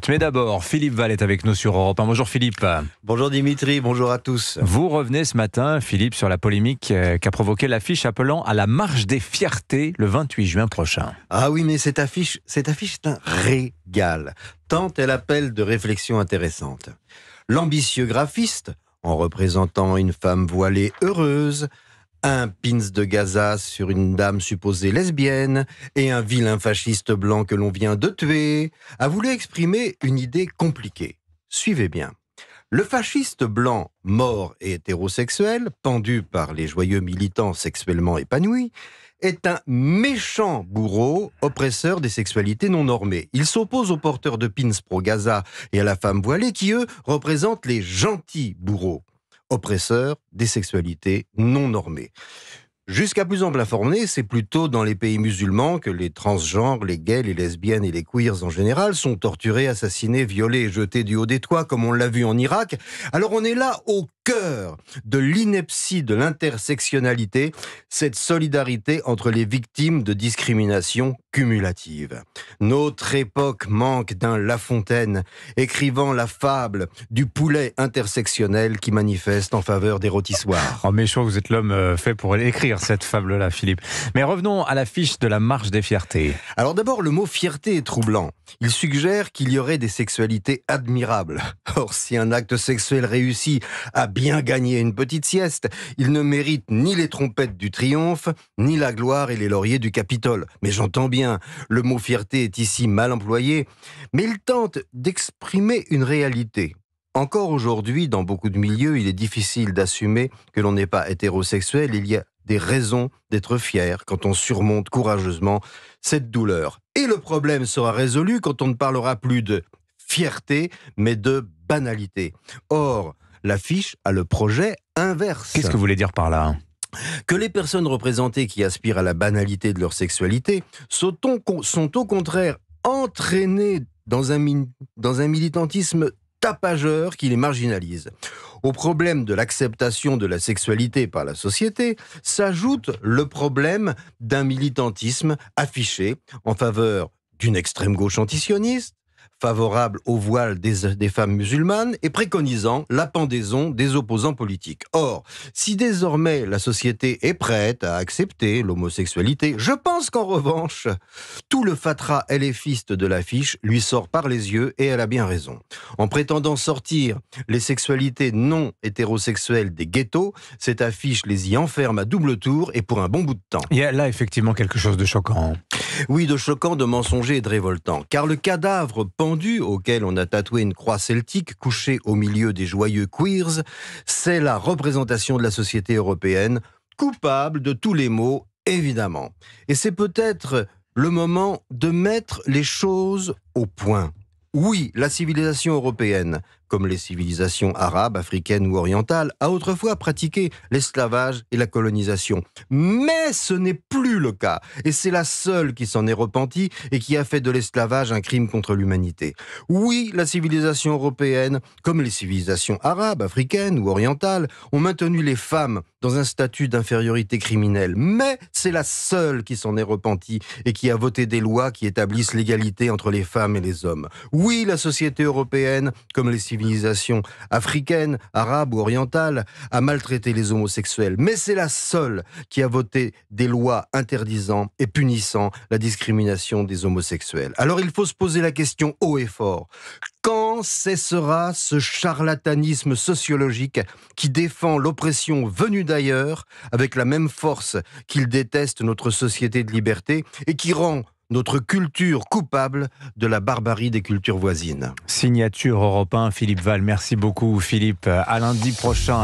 Mais d'abord, Philippe Val est avec nous sur Europe 1. Bonjour Philippe. Bonjour Dimitri, bonjour à tous. Vous revenez ce matin, Philippe, sur la polémique qu'a provoqué l'affiche appelant à la marche des fiertés le 28 juin prochain. Ah oui, mais cette affiche est un régal, tant elle appelle de réflexions intéressantes. L'ambitieux graphiste, en représentant une femme voilée heureuse, un pins de Gaza sur une dame supposée lesbienne et un vilain fasciste blanc que l'on vient de tuer, a voulu exprimer une idée compliquée. Suivez bien. Le fasciste blanc, mort et hétérosexuel, pendu par les joyeux militants sexuellement épanouis, est un méchant bourreau, oppresseur des sexualités non normées. Il s'oppose aux porteurs de pins pro-Gaza et à la femme voilée qui, eux, représentent les gentils bourreaux, oppresseurs des sexualités non normées. Jusqu'à plus ample informé, c'est plutôt dans les pays musulmans que les transgenres, les gays, les lesbiennes et les queers en général sont torturés, assassinés, violés et jetés du haut des toits, comme on l'a vu en Irak. Alors on est là au cœur de l'ineptie de l'intersectionnalité, cette solidarité entre les victimes de discrimination cumulative. Notre époque manque d'un La Fontaine, écrivant la fable du poulet intersectionnel qui manifeste en faveur des rôtissoirs. Oh, mais je crois que vous êtes l'homme fait pour écrire cette fable-là, Philippe. Mais revenons à l'affiche de la marche des fiertés. Alors d'abord, le mot fierté est troublant. Il suggère qu'il y aurait des sexualités admirables. Or, si un acte sexuel réussit à bien gagner une petite sieste, il ne mérite ni les trompettes du triomphe, ni la gloire et les lauriers du Capitole. Mais j'entends bien, le mot fierté est ici mal employé, mais il tente d'exprimer une réalité. Encore aujourd'hui, dans beaucoup de milieux, il est difficile d'assumer que l'on n'est pas hétérosexuel. Il y a des raisons d'être fier quand on surmonte courageusement cette douleur. Et le problème sera résolu quand on ne parlera plus de fierté, mais de banalité. Or, l'affiche a le projet inverse. Qu'est-ce que vous voulez dire par là ? Que les personnes représentées qui aspirent à la banalité de leur sexualité sont au contraire entraînées dans un militantisme tapageur qui les marginalise. Au problème de l'acceptation de la sexualité par la société s'ajoute le problème d'un militantisme affiché en faveur d'une extrême gauche antisioniste, favorable au voile des femmes musulmanes et préconisant la pendaison des opposants politiques. Or, si désormais la société est prête à accepter l'homosexualité, je pense qu'en revanche, tout le fatras LFiste de l'affiche lui sort par les yeux et elle a bien raison. En prétendant sortir les sexualités non hétérosexuelles des ghettos, cette affiche les y enferme à double tour et pour un bon bout de temps. Il y a là effectivement quelque chose de choquant. Oui, de choquant, de mensonger et de révoltant. Car le cadavre pendu auquel on a tatoué une croix celtique couché au milieu des joyeux queers, c'est la représentation de la société européenne, coupable de tous les maux, évidemment. Et c'est peut-être le moment de mettre les choses au point. Oui, la civilisation européenne, comme les civilisations arabes, africaines ou orientales, a autrefois pratiqué l'esclavage et la colonisation. Mais ce n'est plus le cas. Et c'est la seule qui s'en est repentie et qui a fait de l'esclavage un crime contre l'humanité. Oui, la civilisation européenne, comme les civilisations arabes, africaines ou orientales, ont maintenu les femmes dans un statut d'infériorité criminelle. Mais c'est la seule qui s'en est repentie et qui a voté des lois qui établissent l'égalité entre les femmes et les hommes. Oui, la société européenne, comme les civilisations africaines, arabes ou orientales, a maltraité les homosexuels. Mais c'est la seule qui a voté des lois interdisant et punissant la discrimination des homosexuels. Alors il faut se poser la question haut et fort. Quand cessera ce charlatanisme sociologique qui défend l'oppression venue d'ailleurs avec la même force qu'il déteste notre société de liberté et qui rend notre culture coupable de la barbarie des cultures voisines? Signature Europe 1, Philippe Val. Merci beaucoup Philippe. À lundi prochain.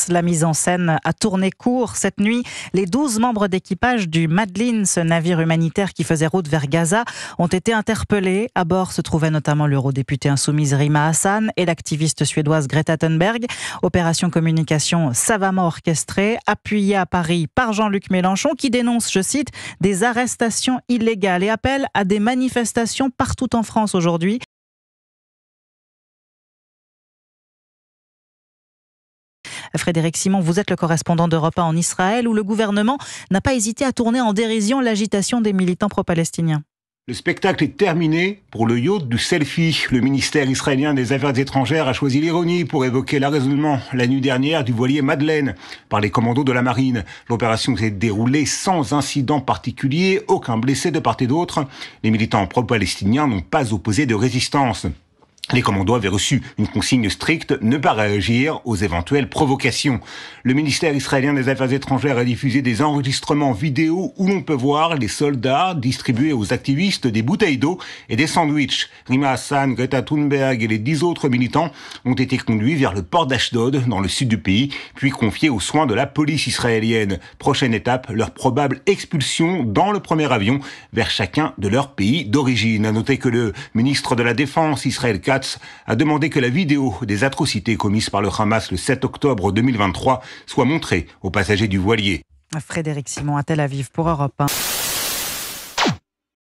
La mise en scène a tourné court cette nuit. Les 12 membres d'équipage du Madeleine, ce navire humanitaire qui faisait route vers Gaza, ont été interpellés. À bord se trouvait notamment l'eurodéputée insoumise Rima Hassan et l'activiste suédoise Greta Thunberg. Opération communication savamment orchestrée, appuyée à Paris par Jean-Luc Mélenchon qui dénonce, je cite, des arrestations illégales et appelle à des manifestations partout en France aujourd'hui. Frédéric Simon, vous êtes le correspondant d'Europe 1 en Israël où le gouvernement n'a pas hésité à tourner en dérision l'agitation des militants pro-palestiniens. Le spectacle est terminé pour le yacht du selfie. Le ministère israélien des Affaires étrangères a choisi l'ironie pour évoquer l'arraisonnement la nuit dernière du voilier Madeleine par les commandos de la marine. L'opération s'est déroulée sans incident particulier, aucun blessé de part et d'autre. Les militants pro-palestiniens n'ont pas opposé de résistance. Les commandos avaient reçu une consigne stricte, ne pas réagir aux éventuelles provocations. Le ministère israélien des Affaires étrangères a diffusé des enregistrements vidéo où l'on peut voir les soldats distribuer aux activistes des bouteilles d'eau et des sandwichs. Rima Hassan, Greta Thunberg et les 10 autres militants ont été conduits vers le port d'Ashdod, dans le sud du pays, puis confiés aux soins de la police israélienne. Prochaine étape, leur probable expulsion dans le premier avion vers chacun de leurs pays d'origine. À noter que le ministre de la Défense, Israël Katz, a demandé que la vidéo des atrocités commises par le Hamas le 7 octobre 2023 soit montrée aux passagers du voilier. Frédéric Simon à Tel Aviv pour Europe 1.